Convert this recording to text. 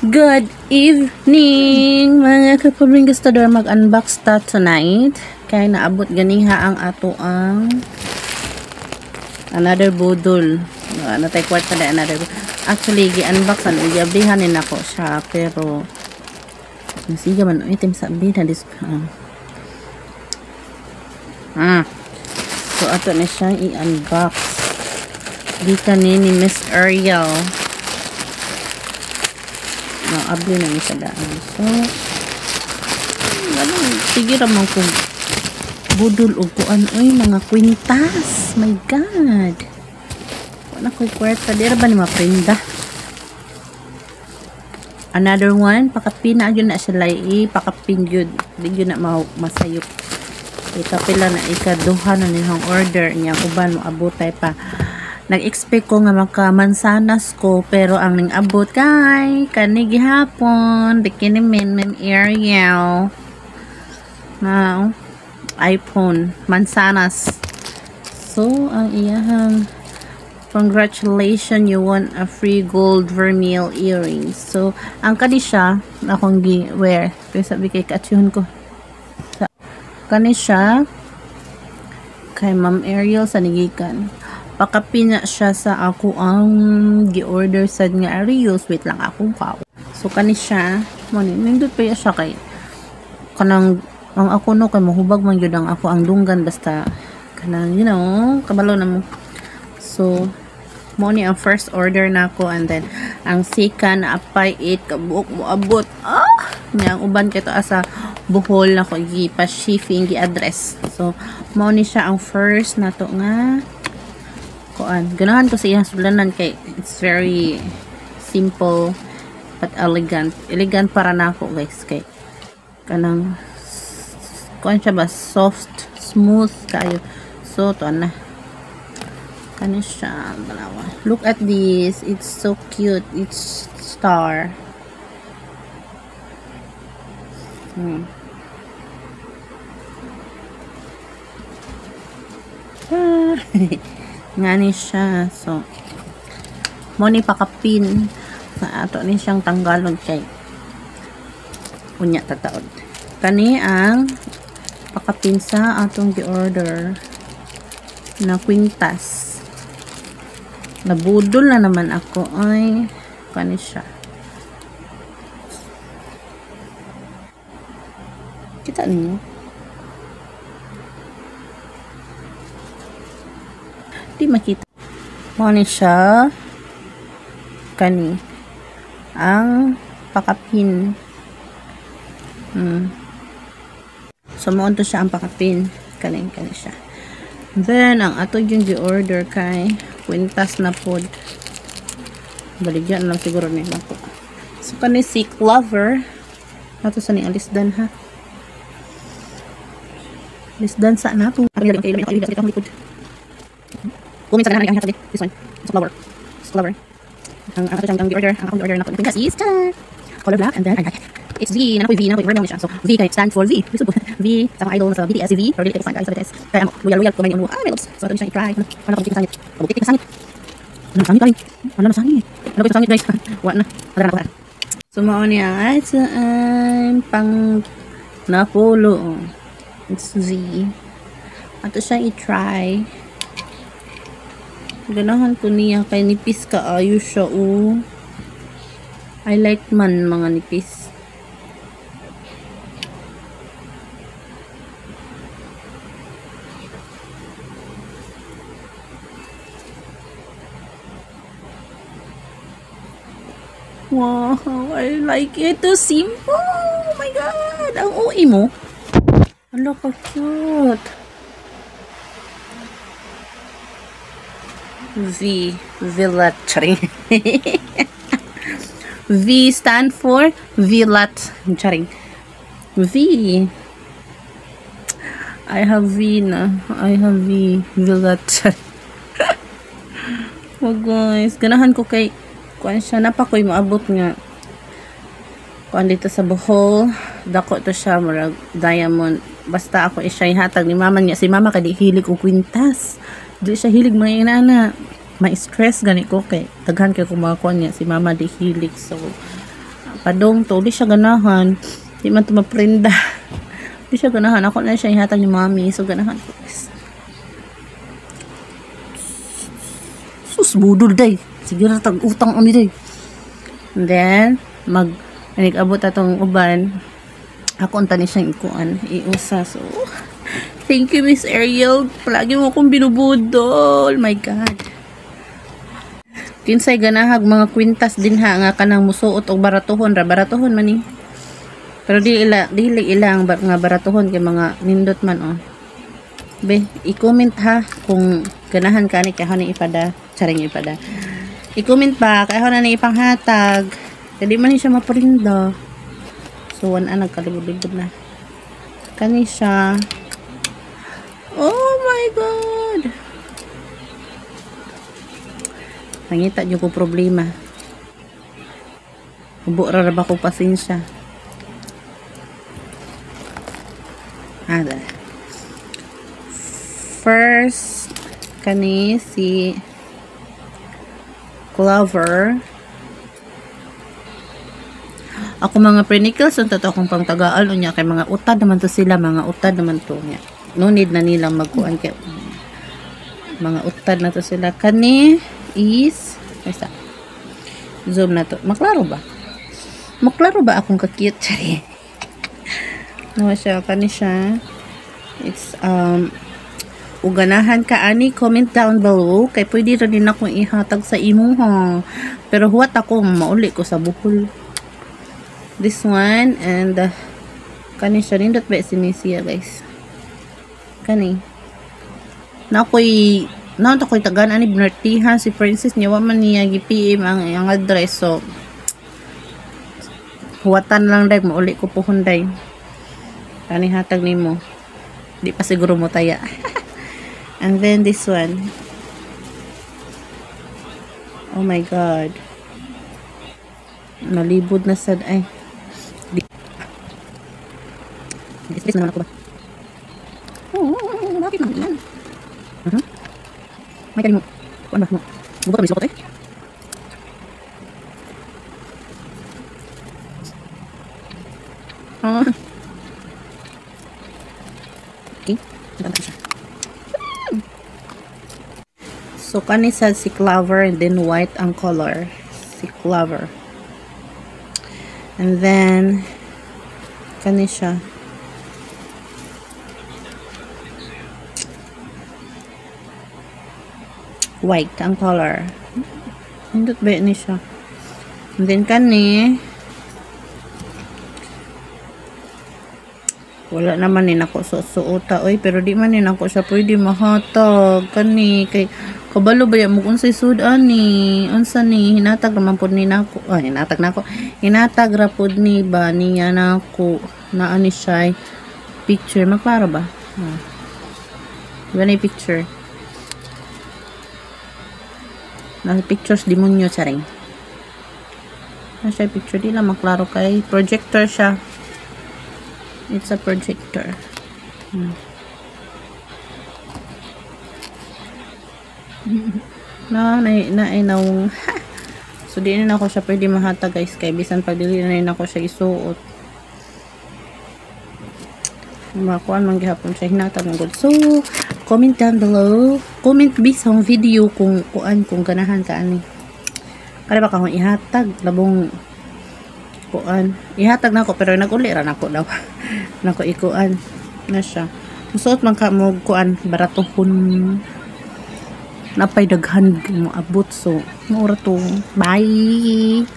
Good evening mga kapabring gustador, mag-unbox ta tonight kaya naabot ganiha ang ato ang another budol ano tayo kwarta na another actually gi-unbox an uyabrihanin ako siya pero nasiga man item sa bida dis so ato na siya i-unbox di kanin ni Miss Ariel. Abli na isa daan. So, sige ramang kung budol o kuan. Uy, mga kwintas. My God. Wala ko'y kwarta. Dira ba ni maprinda? Another one. Pakapin na yun na siya lai. Pakapin yun. Hindi yun na masayop. Ikapila na ikaduha na nilang order niya. Uban mo abutay pa. Nag-expect ko nga makamansanas ko pero ang ning abot kay kani gihapon bikini min Ariel now iPhone mansanas. So ang iyahang congratulations, you won a free gold vermeil earrings. So ang kani siya akong gi-wear kaya sabi kay katsyon ko kani siya kay Ma'am Ariel sa Nigikan. Pakapina siya sa ako ang gi-order sad nga Arios. Wait lang akong kao. So kani siya, nindot pa siya kay kanang ang ako no kay mahubag man gyud ang ako ang dunggan basta kanang you know, kabalo na mo. So mo ni ang first order nako and then ang second apay 8 kabuok mo abot. Nya ang uban kay to asa Bohol nako gi-pa shipping gi-address. So mo ni siya ang first nato nga kuan. Ganahan ko sa iyang sulanan kay it's very simple but elegant. Elegant para nako guys kay kanang kuan siya ba soft, smooth kayo. So to na. Kani siya dalawa. Look at this. It's so cute. It's star. Ngani siya. So mo ni pakapin sa ato ni siyang tanggalon kay unya tataod. Kani ang pakapin sa atong gi-order na kwintas. Nabudol na naman ako ay kani siya. Kita niyo? Di makita. Mo ni siya kani ang pakapin. So mo to siya ang pakapin kani siya. Then ang ato yung gi-order kay kwintas na pod. Baligyan lang siguro nila ko. So kani si Clover. Ato sa ni alisdan ha. Alisdan sa nato. Kumin sa nahan ang this one. It's a flower. It's flower. Ang ato siyang order, ang akong order na ko. Because is color black and then I like it. It's V, na ko V, na ko vermeil siya. So V kay stand for V. V sa idol sa BTS V, or dili ko find sa BTS. Kaya loyal ko man yung my loves. So ato siya i-try. Ano ko sangit. Kabutik sangit. Ano sangit kay? Ano na sangit? Ano ko sangit guys? Wa na. Para na ko. So mao ni ang pang napulo. It's Z. Ato siya i-try. Ganahan ko niya kay nipis ka ayos siya I like man mga nipis. Wow, I like it. Too simple. Oh my God. Ang UI mo. Ano ka cute. V Villat charing. V stand for Villat charing. V I have V na. I have V Villat charing. Oh guys, ganahan ko kay kuan siya napakoy maabot nga kuan dito sa Bohol. Dako to siya murag diamond. Basta ako siya ihatag ni mama niya. Si mama kadi hilig og kwintas. Di siya hilig mga inana. Ma-stress gani ko kay daghan kay kumakuan niya si mama di hilig. So Padong to, di siya ganahan. Di man to maprinda. Di siya ganahan. Ako na siya ihatag ni mami. So ganahan ko. Sus, budol day. Sige na tag-utang ani day. And then, nag-abot atong uban. Ako unta ni siyang ikuan. Iusa. So, thank you, Miss Ariel. Palagi mo akong binubudol. My God. Kinsay ganahag mga kwintas din ha nga kanang musuot og baratuhon ra baratuhon man ni. Pero dili ila ang nga baratuhon kay mga nindot man oh. Be, i-comment ha kung ganahan ka ni kahon ni ipada, charing ipada. I-comment pa kay na ni ipanghatag. Kadi man ni siya maprinda. So wan ana kalibod-libod na. Kani siya. Oh my God. Nangita nyo ko problema. Ubo ra ba ko pasensya. Ada. First, kani si Clover. Ako mga prenicles, ang tato akong pangtagaan unya kay mga utad naman to sila, mga utad naman to niya. No need na nilang magkuan kay mga utad na to sila. Kani is basta zoom na to. Maklaro ba? Maklaro ba akong ka-cute? Sorry. Nawa siya. Kani siya. It's uganahan ka ani, comment down below kay pwede rin din akong ihatag sa imo ha. Pero huwat ako mauli ko sa buhol. This one and kani siya nindot ba si Misia guys. Kani na ako'y naon ako'y tagaan ani binartihan si Princess niya wa man niya gi-PM ang address so huwatan lang day mauli ko pohon day. Kani hatag nimo. Di pa siguro mo taya. And then this one. Oh my God. Nalibod na sad ay. Stress naman ako ba? Bakit naman yan? May kali mo. Kuan ba mo? Buka kami sa kote? Okay. So, kani sa si Clover and then white ang color. Si Clover. And then, kani siya. White ang color. Hindot ba ni siya? And then kani wala naman ni nako suota oy pero di man ni nako siya pwede mahatag kani kay kabalo ba mo unsay sud ani unsa ni hinatag naman pud ni nako hinatag nako hinatag ra pud ni ba niya nako na ani siya picture maklaro ba Ganay picture. Nasa pictures demonyo charing. Nasa picture di lang maklaro kay projector siya. It's a projector. Nainawong so di na ako siya pwede mahata guys kay bisan pag dili na ako siya isuot. Makuan man gihapon siya hinatag ng good. So comment down below, comment bisang video kung kung ganahan ka ani. Kaya baka akong ihatag labong kuan. Ihatag na ako pero naguli ra nako daw. Nako ikuan na siya. Musuot man ka mo kuan baratohon. Napay daghan mo abot so mura to. Bye.